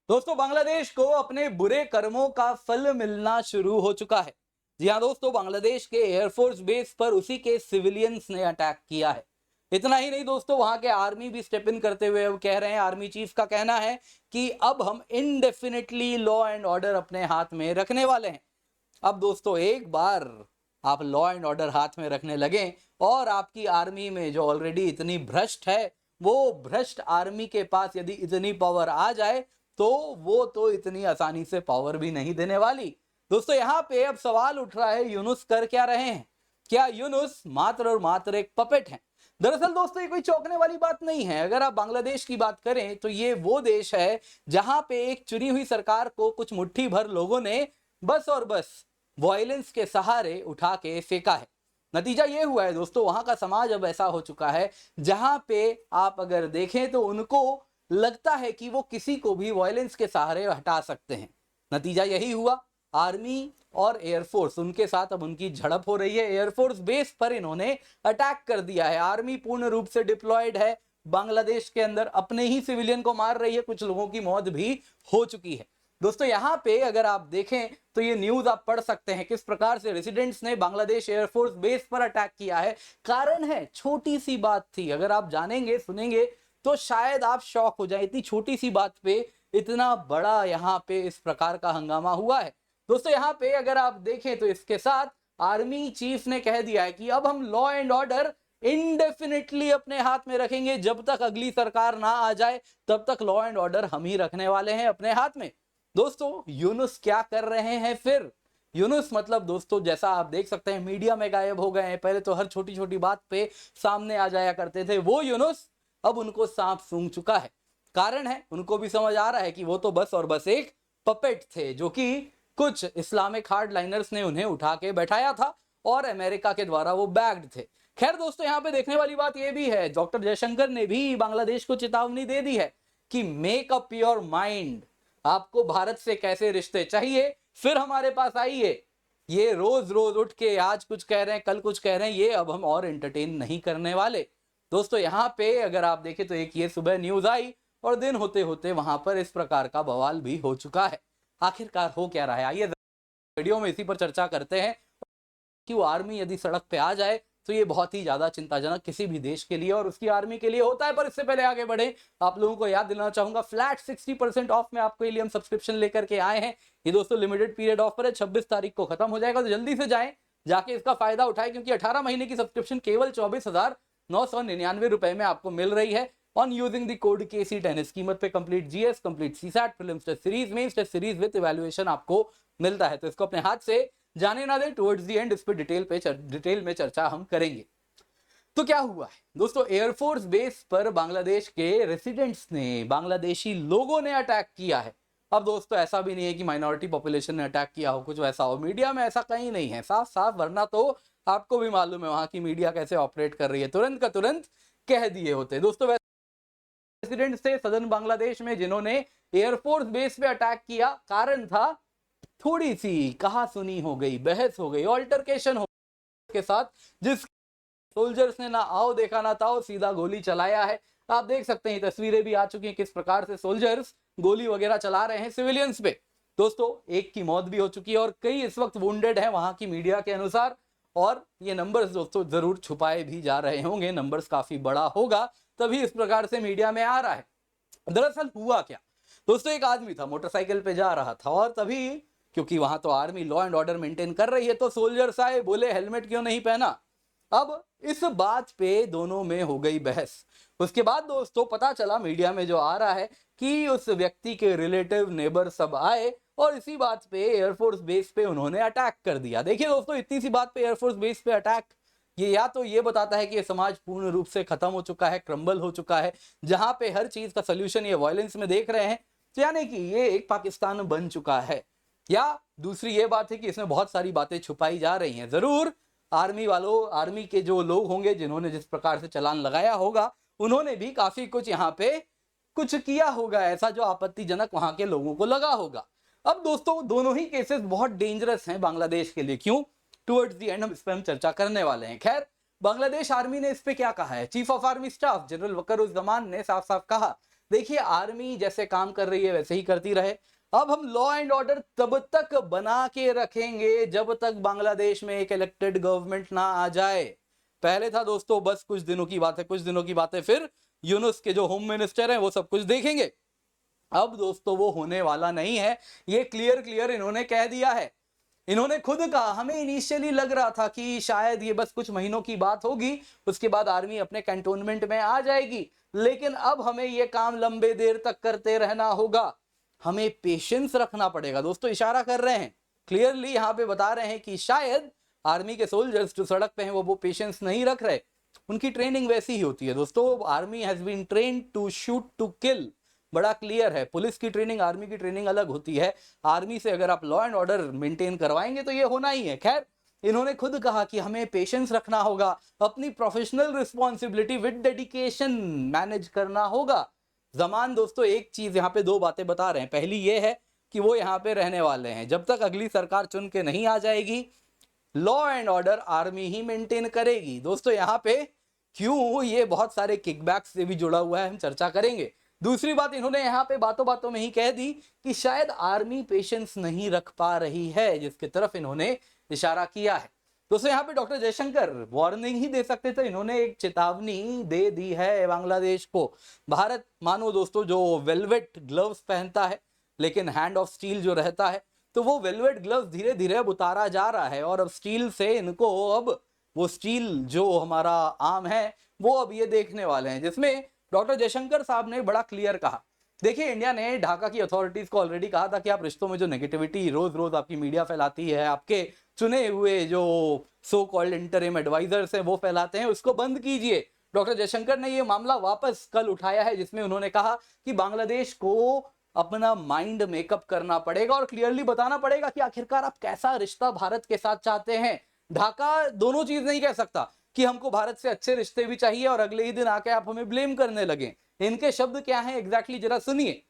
दोस्तों बांग्लादेश को अपने बुरे कर्मों का फल मिलना शुरू हो चुका है। जी हाँ दोस्तों, बांग्लादेश के एयरफोर्स बेस पर उसी के सिविलियंस ने अटैक किया है। इतना ही नहीं दोस्तों, वहां के आर्मी भी स्टेप इन करते हुए अब कह रहे हैं, आर्मी चीफ का कहना है कि अब हम इनडेफिनेटली लॉ एंड ऑर्डर अपने हाथ में रखने वाले हैं। अब दोस्तों एक बार आप लॉ एंड ऑर्डर हाथ में रखने लगे और आपकी आर्मी में जो ऑलरेडी इतनी भ्रष्ट है, वो भ्रष्ट आर्मी के पास यदि इतनी पावर आ जाए तो वो तो इतनी आसानी से पावर भी नहीं देने वाली। दोस्तों यहाँ पे अब सवाल उठ रहा है, यूनुस कर क्या रहे हैं? क्या यूनुस मात्र और मात्र एक पपेट है? दरअसल दोस्तों ये कोई चौंकने वाली बात नहीं है। अगर आप बांग्लादेश की बात करें तो ये वो देश है जहां पे एक चुनी हुई सरकार को कुछ मुट्ठी भर लोगों ने बस और बस वायलेंस के सहारे उठा के फेंका है। नतीजा ये हुआ है दोस्तों, वहां का समाज अब ऐसा हो चुका है जहां पे आप अगर देखें तो उनको लगता है कि वो किसी को भी वायलेंस के सहारे हटा सकते हैं। नतीजा यही हुआ, आर्मी और एयरफोर्स उनके साथ अब उनकी झड़प हो रही है। एयरफोर्स बेस पर इन्होंने अटैक कर दिया है। आर्मी पूर्ण रूप से डिप्लॉयड है बांग्लादेश के अंदर, अपने ही सिविलियन को मार रही है, कुछ लोगों की मौत भी हो चुकी है। दोस्तों यहाँ पे अगर आप देखें तो ये न्यूज आप पढ़ सकते हैं किस प्रकार से रेजिडेंट्स ने बांग्लादेश एयरफोर्स बेस पर अटैक किया है। कारण है, छोटी सी बात थी, अगर आप जानेंगे सुनेंगे तो शायद आप शॉक हो जाए। इतनी छोटी सी बात पे इतना बड़ा यहाँ पे इस प्रकार का हंगामा हुआ है। दोस्तों यहाँ पे अगर आप देखें तो इसके साथ आर्मी चीफ ने कह दिया है कि अब हम लॉ एंड ऑर्डर इनडेफिनेटली अपने हाथ में रखेंगे। जब तक अगली सरकार ना आ जाए तब तक लॉ एंड ऑर्डर हम ही रखने वाले हैं अपने हाथ में। दोस्तों यूनुस क्या कर रहे हैं फिर? यूनुस मतलब दोस्तों जैसा आप देख सकते हैं मीडिया में गायब हो गए हैं। पहले तो हर छोटी छोटी बात पे सामने आ जाया करते थे, वो यूनुस अब उनको सांप सूंघ चुका है। कारण है, उनको भी समझ आ रहा है कि वो तो बस और बस एक पपेट थे जो कि कुछ इस्लामिक हार्डलाइनर्स ने उन्हें उठा के बैठाया था और अमेरिका के द्वारा वो बैग्ड थे। खैर दोस्तों यहाँ पे देखने वाली बात ये भी है, डॉक्टर जयशंकर ने भी बांग्लादेश को चेतावनी दे दी है कि मेक अप योर माइंड, आपको भारत से कैसे रिश्ते चाहिए फिर हमारे पास आइए। ये रोज रोज उठ के आज कुछ कह रहे हैं कल कुछ कह रहे हैं, ये अब हम और एंटरटेन नहीं करने वाले। दोस्तों यहाँ पे अगर आप देखें तो एक ये सुबह न्यूज आई और दिन होते होते वहां पर इस प्रकार का बवाल भी हो चुका है। आखिरकार हो क्या रहा है, आइए वीडियो में इसी पर चर्चा करते हैं कि वो आर्मी यदि सड़क पे आ जाए तो ये बहुत ही ज्यादा चिंताजनक किसी भी देश के लिए और उसकी आर्मी के लिए होता है। पर इससे पहले आगे बढ़े, आप लोगों को याद दिलाना चाहूंगा फ्लैट 60% ऑफ में आपको लिए हम सब्सक्रिप्शन लेकर के आए हैं। ये दोस्तों लिमिटेड पीरियड ऑफर है, 26 तारीख को खत्म हो जाएगा, तो जल्दी से जाएं, जाके इसका फायदा उठाएं, क्योंकि 18 महीने की सब्सक्रिप्शन केवल 24,999 रुपए में आपको मिल रही है on using the code KC10। इस कीमत पे complete GS, complete CSAT, prelims test series, mains test series with evaluation आपको मिलता है। तो इसको अपने हाथ से जाने ना दें, टुवर्ड्स द एंड इस पे डिटेल में चर्चा हम करेंगे। तो क्या हुआ है दोस्तों, एयरफोर्स बेस पर बांग्लादेश के रेसिडेंट्स ने, बांग्लादेशी लोगों ने अटैक किया है। अब दोस्तों ऐसा भी नहीं है कि माइनॉरिटी पॉपुलेशन ने अटैक किया हो, कुछ वैसा हो, मीडिया में ऐसा कहीं नहीं है, साफ साफ, वरना तो आपको भी मालूम है वहां की मीडिया कैसे ऑपरेट कर रही है, तुरंत का तुरंत कह दिए होते। दोस्तों रेसिडेंट्स थे सदर्न बांग्लादेश में जिन्होंने एयरफोर्स बेस पे अटैक किया। कारण था थोड़ी सी कहा सुनी हो गई, बहस हो गई, ऑल्टरकेशन हो के साथ, जिस सोल्जर्स ने ना आओ देखा ना ताओ सीधा गोली चलाया है। आप देख सकते हैं तस्वीरें भी आ चुकी हैं किस प्रकार से सोल्जर्स गोली वगैरह चला रहे हैं सिविलियंस पे। दोस्तों एक की मौत भी हो चुकी है और कई इस वक्त वुंडेड हैं वहां की मीडिया के अनुसार, और ये नंबर्स दोस्तों जरूर छुपाए भी जा रहे होंगे, नंबर्स काफी बड़ा होगा तभी इस प्रकार से मीडिया में आ रहा है। दरअसल हुआ क्या दोस्तों, एक आदमी था मोटरसाइकिल पे जा रहा था और तभी, क्योंकि वहां तो army law and order maintain कर रही है, तो सोल्जर्स आए, बोले हेलमेट क्यों नहीं पहना। अब इस बात पे दोनों में हो गई बहस। उसके बाद दोस्तों पता चला मीडिया में जो आ रहा है कि उस व्यक्ति के रिलेटिव नेबर सब आए और इसी बात पे एयरफोर्स बेस पे उन्होंने अटैक कर दिया। देखिए दोस्तों इतनी सी बात पे एयरफोर्स बेस पे अटैक, ये या तो ये बताता है कि ये समाज पूर्ण रूप से खत्म हो चुका है, क्रम्बल हो चुका है, जहां पे हर चीज का सोल्यूशन ये वायलेंस में देख रहे हैं, तो यानी कि ये एक पाकिस्तान बन चुका है। या दूसरी ये बात है कि इसमें बहुत सारी बातें छुपाई जा रही हैं। जरूर आर्मी वालों, आर्मी के जो लोग होंगे जिन्होंने जिस प्रकार से चालान लगाया होगा, उन्होंने भी काफी कुछ यहाँ पे कुछ किया होगा ऐसा जो आपत्तिजनक वहां के लोगों को लगा होगा। अब दोस्तों दोनों ही केसेस बहुत डेंजरस हैं बांग्लादेश के लिए। क्यों? टुवर्ड्स द एंड हम इस पर हम चर्चा करने वाले हैं। खैर, बांग्लादेश आर्मी ने इस पे क्या कहा है? Chief of army staff general Waker-uz-Zaman ने साफ साफ कहा देखिए आर्मी जैसे काम कर रही है वैसे ही करती रहे। अब हम लॉ एंड ऑर्डर तब तक बना के रखेंगे जब तक बांग्लादेश में एक इलेक्टेड गवर्नमेंट ना आ जाए। पहले था दोस्तों बस कुछ दिनों की बात है, कुछ दिनों की बात है, फिर यूनुस के जो होम मिनिस्टर हैं वो सब कुछ देखेंगे। अब दोस्तों वो होने वाला नहीं है, ये क्लियर इन्होंने कह दिया है। इन्होंने खुद कहा, हमें इनिशियली लग रहा था कि शायद ये बस कुछ महीनों की बात होगी, उसके बाद आर्मी अपने कैंटोनमेंट में आ जाएगी, लेकिन अब हमें ये काम लंबे देर तक करते रहना होगा, हमें पेशेंस रखना पड़ेगा। दोस्तों इशारा कर रहे हैं, क्लियरली यहां पे बता रहे हैं कि शायद आर्मी के सोल्जर्स जो सड़क पे हैं वो पेशेंस नहीं रख रहे, उनकी ट्रेनिंग वैसी ही होती है। दोस्तों army has been trained to shoot to kill, बड़ा क्लियर है। पुलिस की ट्रेनिंग आर्मी की ट्रेनिंग अलग होती है। आर्मी से अगर आप लॉ एंड ऑर्डर मेंटेन करवाएंगे तो ये होना ही है। खैर इन्होंने खुद कहा कि हमें पेशेंस रखना होगा, अपनी professional responsibility with dedication manage करना होगा। जमान दोस्तों एक चीज यहाँ पे दो बातें बता रहे हैं। पहली ये है कि वो यहाँ पे रहने वाले हैं, जब तक अगली सरकार चुन के नहीं आ जाएगी law and order army he maintain करेगी। दोस्तों यहाँ पे क्यों ये बहुत सारे किकबैक्स से भी जुड़ा हुआ है, हम चर्चा करेंगे। दूसरी बात इन्होंने यहाँ पे बातों बातों में ही कह दी कि शायद आर्मी पेशेंस नहीं रख पा रही है, जिसकी तरफ इन्होंने इशारा किया है। दोस्तों यहाँ पे डॉक्टर जयशंकर वार्निंग ही दे सकते थे, इन्होंने एक चेतावनी दे दी है बांग्लादेश को। भारत मानो दोस्तों जो वेलवेट ग्लव्स पहनता है लेकिन हैंड ऑफ स्टील जो रहता है, तो वो वेलवेट ग्लव्स धीरे धीरे अब उतारा जा रहा है और अब स्टील से इनको अब वो स्टील जो हमारा आर्म है वो अब ये देखने वाले हैं, जिसमें डॉक्टर जयशंकर साहब ने बड़ा क्लियर कहा। देखिए इंडिया ने ढाका की अथॉरिटीज को ऑलरेडी कहा था कि आप रिश्तों में जो नेगेटिविटी रोज रोज आपकी मीडिया फैलाती है, आपके चुने हुए जो सो कॉल्ड इंटरिम एडवाइजर्स हैं वो फैलाते हैं, उसको बंद कीजिए। डॉक्टर जयशंकर ने ये मामला वापस कल उठाया है, जिसमें उन्होंने कहा कि बांग्लादेश को अपना माइंड मेकअप करना पड़ेगा और क्लियरली बताना पड़ेगा कि आखिरकार आप कैसा रिश्ता भारत के साथ चाहते हैं। ढाका दोनों चीज नहीं कह सकता कि हमको भारत से अच्छे रिश्ते भी चाहिए और अगले ही दिन आके आप हमें ब्लेम करने लगे। इनके शब्द क्या हैं एग्जैक्टली जरा सुनिए।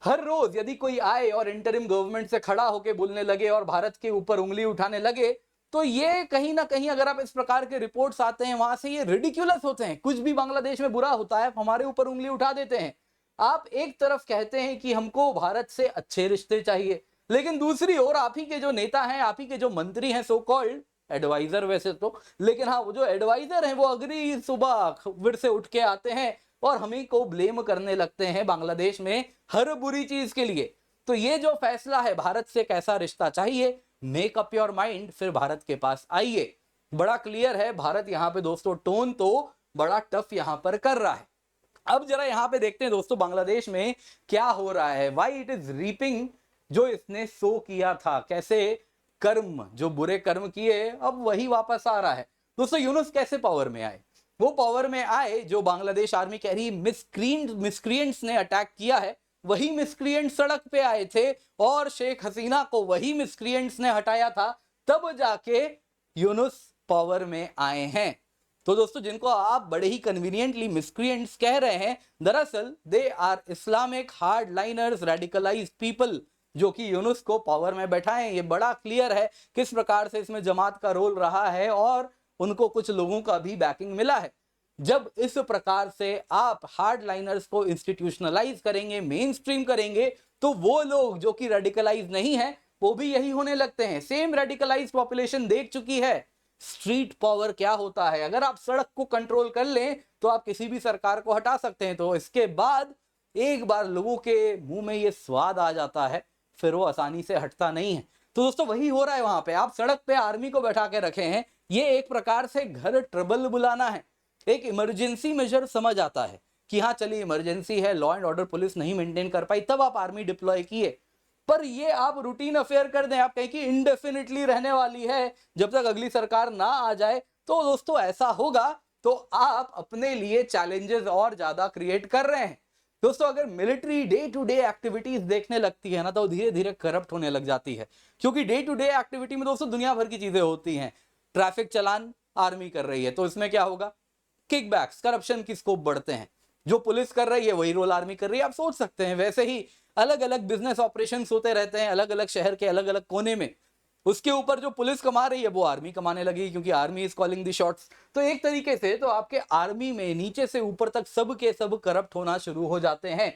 हर रोज यदि कोई आए और इंटरिम गवर्नमेंट से खड़ा होकर बोलने लगे और भारत के ऊपर उंगली उठाने लगे, तो ये कहीं ना कहीं अगर आप इस प्रकार के रिपोर्ट्स आते हैं वहां से, ये रिडिक्यूलस होते हैं। कुछ भी बांग्लादेश में बुरा होता है हमारे ऊपर उंगली उठा देते हैं। आप एक तरफ कहते हैं कि हमको भारत से अच्छे रिश्ते चाहिए, लेकिन दूसरी ओर आप ही के जो नेता हैं, आप ही के जो मंत्री हैं, सो कॉल्ड एडवाइजर वैसे तो, लेकिन हाँ वो जो एडवाइजर हैं वो अगली सुबह फिर से उठ के आते हैं और हमें को ब्लेम करने लगते हैं बांग्लादेश में हर बुरी चीज के लिए। तो ये जो फैसला है भारत से कैसा रिश्ता चाहिए, मेक अप योर माइंड, फिर भारत के पास आइए। बड़ा क्लियर है भारत यहाँ पे दोस्तों टोन तो बड़ा टफ यहाँ पर कर रहा है। अब जरा यहाँ पे देखते हैं दोस्तों बांग्लादेश में क्या हो रहा है, व्हाई इट इज रीपिंग जो इसने सो किया था, कैसे कर्म जो बुरे कर्म किए अब वही वापस आ रहा है। दोस्तों यूनुस कैसे पावर में आए, वो पावर में आए जो बांग्लादेश आर्मी कह रही मिसक्रिएंट्स ने अटैक किया है, वही मिसक्रिएंट सड़क पे आए थे और शेख हसीना को वही मिसक्रिएंट्स ने हटाया था, तब जाके यूनुस पावर में आए हैं। तो दोस्तों जिनको आप बड़े ही कन्वीनियंटली मिसक्रिएंट्स कह रहे हैं, दरअसल they are Islamic hardliners radicalised people जो कि यूनुस को पावर में बैठाएं। ये बड़ा क्लियर है किस प्रकार से इसमें जमात का रोल रहा है और उनको कुछ लोगों का भी बैकिंग मिला है। जब इस प्रकार से आप हार्डलाइनर्स को इंस्टीट्यूशनलाइज करेंगे, मेन स्ट्रीम करेंगे, तो वो लोग जो कि रेडिकलाइज नहीं है वो भी यही होने लगते हैं। सेम रेडिकलाइज पॉपुलेशन देख चुकी है स्ट्रीट पावर क्या होता है। अगर आप सड़क को कंट्रोल कर लें तो आप किसी भी सरकार को हटा सकते हैं, तो इसके बाद एक बार लोगों के मुंह में ये स्वाद आ जाता है फिर वो आसानी से हटता नहीं है। तो दोस्तों वही हो रहा है वहां पे, आप सड़क पे आर्मी को बैठा के रखे हैं, ये एक प्रकार से घर ट्रबल बुलाना है। एक इमरजेंसी मेजर समझ आता है कि हाँ चलिए इमरजेंसी है, लॉ एंड ऑर्डर पुलिस नहीं मेंटेन कर पाई, तब आप आर्मी डिप्लॉय किए। पर ये आप रूटीन अफेयर कर दें, आप कहें कि इंडेफिनिटली रहने वाली है जब तक अगली सरकार ना आ जाए, तो दोस्तों ऐसा होगा तो आप अपने लिए चैलेंजेस और ज्यादा क्रिएट कर रहे हैं। दोस्तों अगर military day to day activities देखने लगती है ना तो धीरे धीरे करप्ट होने लग जाती है, क्योंकि डे टू डे एक्टिविटी में दोस्तों दुनिया भर की चीजें होती हैं। ट्रैफिक चलान आर्मी कर रही है तो इसमें क्या होगा, किकबैक्स, करप्शन की स्कोप बढ़ते हैं। जो पुलिस कर रही है वही रोल आर्मी कर रही है। आप सोच सकते हैं वैसे ही अलग अलग बिजनेस ऑपरेशंस होते रहते हैं अलग अलग शहर के अलग अलग कोने में। उसके ऊपर जो पुलिस कमा रही है वो आर्मी कमाने लगी, क्योंकि army is calling the shots. तो एक तरीके से तो आपके आर्मी में नीचे से ऊपर तक सब के सब करप्ट होना शुरू हो जाते हैं।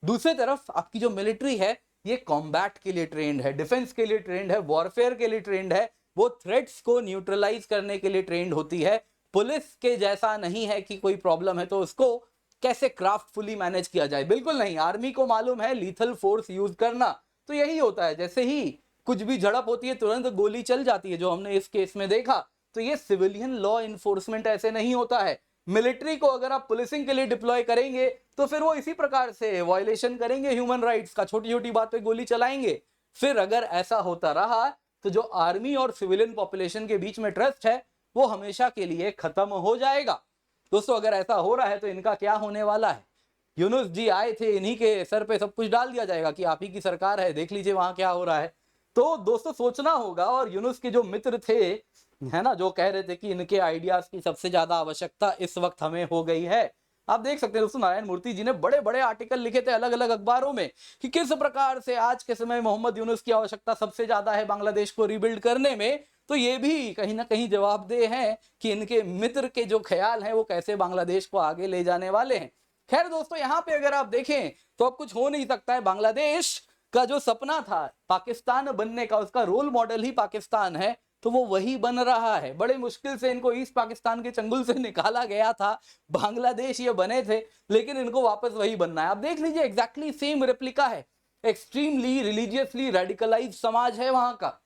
दूसरी तरफ आपकी जो मिलिट्री है ये कॉम्बैट के लिए ट्रेंड है, डिफेंस के लिए ट्रेंड है, वॉरफेयर के लिए ट्रेंड है, वो थ्रेट्स को न्यूट्रलाइज करने के लिए ट्रेंड होती है। पुलिस के जैसा नहीं है कि कोई प्रॉब्लम है तो उसको कैसे क्राफ्टफुली मैनेज किया जाए, बिल्कुल नहीं। आर्मी को मालूम है लीथल फोर्स यूज करना, तो यही होता है, जैसे ही कुछ भी झड़प होती है तुरंत गोली चल जाती है, जो हमने इस केस में देखा। तो ये सिविलियन लॉ इन्फोर्समेंट ऐसे नहीं होता है। मिलिट्री को अगर आप पुलिसिंग के लिए डिप्लॉय करेंगे तो फिर वो इसी प्रकार से वायलेशन करेंगे ह्यूमन राइट्स का, छोटी छोटी बात पे गोली चलाएंगे। फिर अगर ऐसा होता रहा तो जो आर्मी और सिविलियन पॉपुलेशन के बीच में ट्रस्ट है वो हमेशा के लिए खत्म हो जाएगा। दोस्तों अगर ऐसा हो रहा है तो इनका क्या होने वाला है? यूनुस जी आए थे, इन्हीं के सर पे सब कुछ डाल दिया जाएगा कि आप ही की सरकार है, देख लीजिए वहां क्या हो रहा है। तो दोस्तों सोचना होगा। और यूनुस के जो मित्र थे, है ना, जो कह रहे थे कि इनके आइडियाज की सबसे ज्यादा आवश्यकता इस वक्त हमें हो गई है, आप देख सकते हैं दोस्तों नारायण मूर्ति जी ने बड़े बड़े आर्टिकल लिखे थे अलग अलग अखबारों में कि किस प्रकार से आज के समय मोहम्मद यूनुस की आवश्यकता सबसे ज्यादा है बांग्लादेश को रिबिल्ड करने में। तो ये भी कहीं ना कहीं जवाबदेह है कि इनके मित्र के जो ख्याल हैं वो कैसे बांग्लादेश को आगे ले जाने वाले हैं। खैर दोस्तों यहाँ पे अगर आप देखें तो अब कुछ हो नहीं सकता है। बांग्लादेश का जो सपना था पाकिस्तान बनने का, उसका रोल मॉडल ही पाकिस्तान है, तो वो वही बन रहा है। बड़े मुश्किल से इनको ईस्ट पाकिस्तान के चंगुल से निकाला गया था, बांग्लादेश ये बने थे, लेकिन इनको वापस वही बनना है। आप देख लीजिए एग्जैक्टली सेम रेप्लिका है। एक्सट्रीमली रिलीजियसली रेडिकलाइज समाज है वहां का,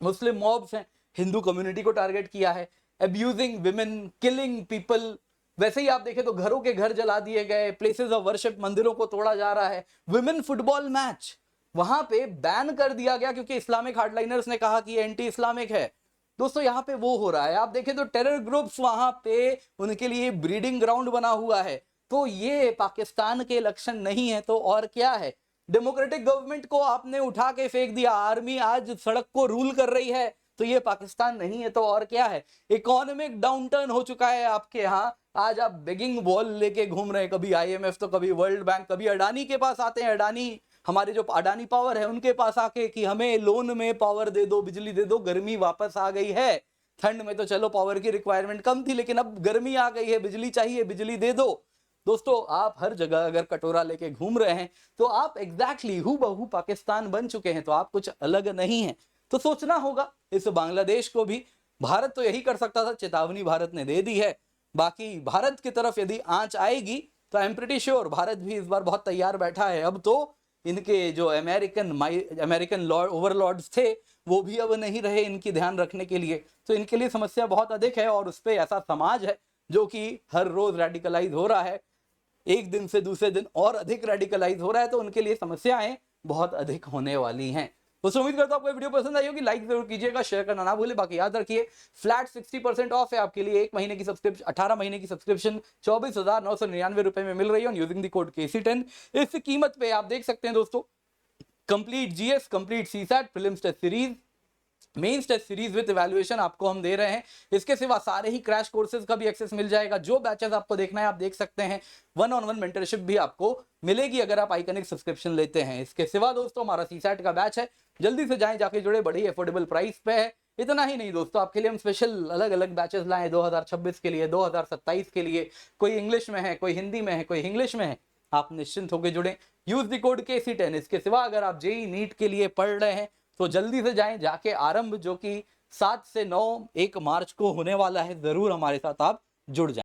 मुस्लिम मॉब्स हैं, हिंदू कम्युनिटी को टारगेट किया है, अब्यूजिंग विमेन, किलिंग पीपल। वैसे ही आप देखें तो घरों के घर जला दिए गए, प्लेसेस ऑफ वर्शिप, मंदिरों को तोड़ा जा रहा है। विमेन फुटबॉल मैच वहां पे बैन कर दिया गया क्योंकि इस्लामिक हार्डलाइनर्स ने कहा कि एंटी इस्लामिक है। दोस्तों यहाँ पे वो हो रहा है। आप देखें तो टेरर ग्रुप्स वहां पे उनके लिए ब्रीडिंग ग्राउंड बना हुआ है। तो ये पाकिस्तान के लक्षण नहीं है तो और क्या है? डेमोक्रेटिक गवर्नमेंट को आपने उठा के फेंक दिया, आर्मी आज सड़क को रूल कर रही है, तो ये पाकिस्तान नहीं है तो और क्या है? इकोनॉमिक डाउनटर्न हो चुका है आपके यहाँ, आज आप बेगिंग बॉल लेके घूम रहे हैं, कभी IMF तो कभी वर्ल्ड बैंक, कभी अडानी के पास आते हैं, अडानी हमारे जो अडानी पावर है उनके पास आके कि हमें लोन में पावर दे दो, बिजली दे दो। गर्मी वापस आ गई है, ठंड में तो चलो पावर की रिक्वायरमेंट कम थी, लेकिन अब गर्मी आ गई है, बिजली चाहिए, बिजली दे दो। दोस्तों आप हर जगह अगर कटोरा लेके घूम रहे हैं तो आप एग्जैक्टली हूबहू पाकिस्तान बन चुके हैं, तो आप कुछ अलग नहीं है। तो सोचना होगा इस बांग्लादेश को भी। भारत तो यही कर सकता था, चेतावनी भारत ने दे दी है। बाकी भारत की तरफ यदि आंच आएगी तो I am pretty sure Bharat भी इस बार बहुत तैयार बैठा है। अब तो इनके जो अमेरिकन ओवरलॉर्ड्स थे वो भी अब नहीं रहे इनकी ध्यान रखने के लिए, तो इनके लिए समस्या बहुत अधिक है। और उस पर ऐसा समाज है जो कि हर रोज रेडिकलाइज हो रहा है, एक दिन से दूसरे दिन और अधिक रेडिकलाइज हो रहा है, तो उनके लिए समस्याएं बहुत अधिक होने वाली हैं। तो उम्मीद करता हूं आपको वीडियो पसंद आई होगी, लाइक जरूर कीजिएगा, शेयर करना ना भूले। बाकी याद रखिए फ्लैट 60% ऑफ है आपके लिए। 1 महीने की सब्सक्रिप्शन 18 महीने की सब्सक्रिप्शन 24,999 रुपए में मिल रही है यूजिंग द कोड KC10। इस कीमत पे आप देख सकते हैं दोस्तों complete GS, complete CSAT, prelims test series, mains test series with evaluation आपको हम दे रहे हैं। इसके सिवा सारे ही क्रैश कोर्सेज का भी एक्सेस मिल जाएगा। जो बैचेस आपको देखना है आप देख सकते हैं, 1-on-1 मेंटरशिप भी आपको मिलेगी अगर आप आइकनिक सब्सक्रिप्शन लेते हैं। इसके सिवा दोस्तों हमारा CSAT का बैच है, जल्दी से जाएं, जाके जुड़े, बड़ी अफोर्डेबल प्राइस पे है। इतना ही नहीं दोस्तों, आपके लिए हम स्पेशल अलग अलग बैचेस लाए 2026 के लिए, 2027 के लिए। कोई इंग्लिश में है, कोई हिंदी में है, कोई इंग्लिश में है। आप निश्चिंत होकर जुड़े, यूज द कोड KC10। इसके सिवा अगर आप JEE नीट के लिए पढ़ रहे हैं तो जल्दी से जाएं, जाके आरंभ जो कि 7 से 9 1 मार्च को होने वाला है, जरूर हमारे साथ आप जुड़ जाएं।